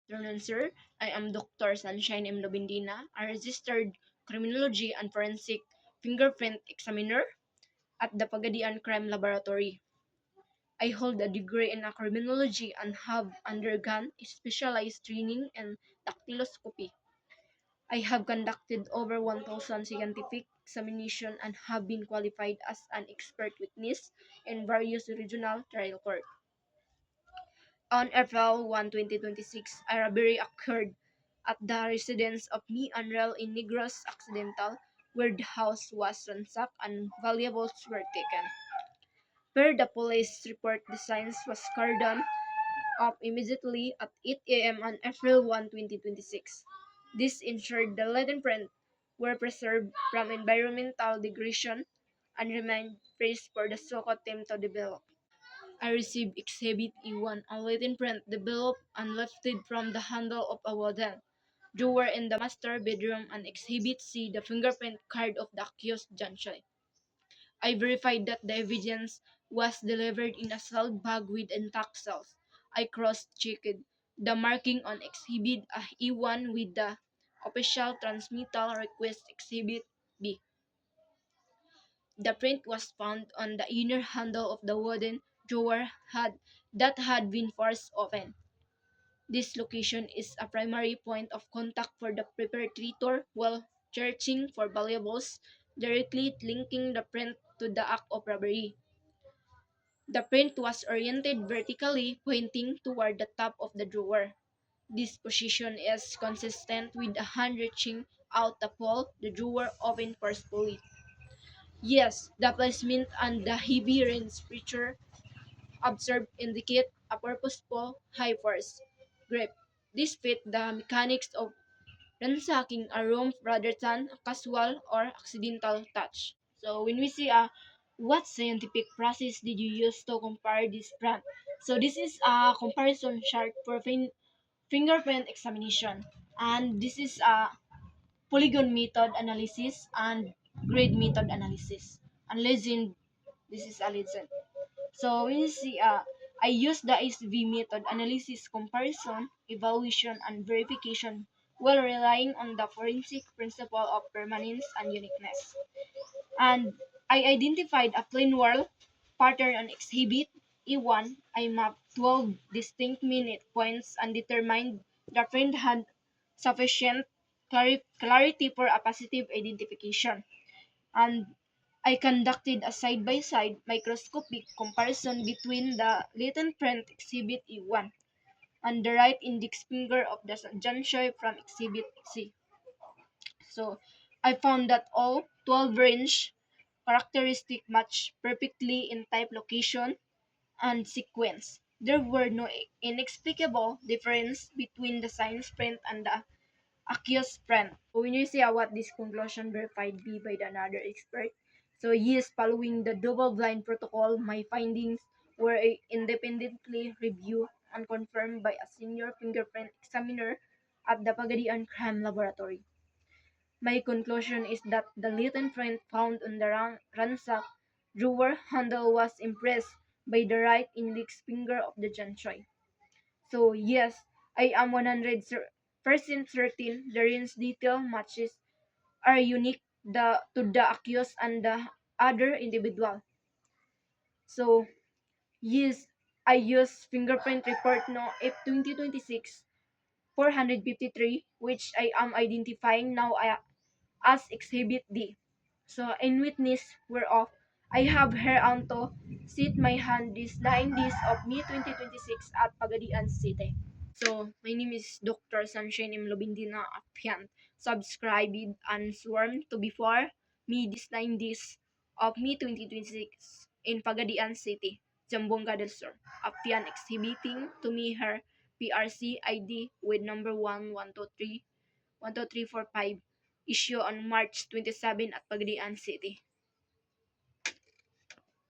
Afternoon, sir. I am Dr. Sunshine M. Lobindina, a registered criminology and forensic fingerprint examiner at the Pagadian Crime Laboratory. I hold a degree in criminology and have undergone specialized training in dactyloscopy. I have conducted over 1,000 scientific examinations and have been qualified as an expert witness in various regional trial courts. On April 1, 2026, a robbery occurred at the residence of me and Rel in Negros Occidental, where the house was ransacked and valuables were taken. Per the police report, the signs was cordoned off immediately at 8 a.m. on April 1, 2026. This ensured the lead print were preserved from environmental degradation and remained fresh for the SOCO team to develop. I received Exhibit E1, a Latin print developed and lifted from the handle of a wooden drawer in the master bedroom, and Exhibit C, the fingerprint card of the accused John Choi. I verified that the evidence was delivered in a sealed bag with intact cells. I cross-checked the marking on Exhibit E1 with the official transmittal request Exhibit B. The print was found on the inner handle of the wooden drawer that had been forced open. This location is a primary point of contact for the perpetrator while searching for valuables, directly linking the print to the act of robbery. The print was oriented vertically, pointing toward the top of the drawer. This position is consistent with a hand reaching out to pull the drawer open forcefully. Yes, the placement and the heavy rain pressure observed indicate a purposeful high force grip. This fit the mechanics of ransacking a room rather than a casual or accidental touch. So when we see what scientific process did you use to compare this brand? So this is a comparison chart for fingerprint examination, and this is a polygon method analysis and grade method analysis. And legend, this is a legend. So when you see, I use the SV method analysis, comparison, evaluation, and verification while relying on the forensic principle of permanence and uniqueness. And I identified a plain world pattern on exhibit E1. I mapped 12 distinct minute points and determined the print had sufficient clarity for a positive identification. And I conducted a side-by-side microscopic comparison between the latent print exhibit E1 and the right index finger of the Janshoi from exhibit C. So I found that all 12 range characteristics match perfectly in type, location, and sequence. There were no inexplicable difference between the science print and the accused print. When you see what this conclusion verified be by the another expert, so yes, following the double-blind protocol, my findings were independently reviewed and confirmed by a senior fingerprint examiner at the Pagadian Crime Laboratory. My conclusion is that the latent print found on the ransack drawer handle was impressed by the right index finger of the Janchoi. So yes, I am 100% certain the rinse detail matches are unique to the accused and the other individual. So yes, I use fingerprint report no F2026 453, which I am identifying now as Exhibit D. So in witness whereof I have hereunto set my hand this 9 days of May 2026 at Pagadian City. So my name is Dr. Sunshine M. Lobindina Apian. Subscribed and sworn to before me this 9 days of May 2026 in Pagadian City, Zamboanga del Sur. Apian exhibiting to me her PRC ID with number 112312345 issue on March 27 at Pagadian City.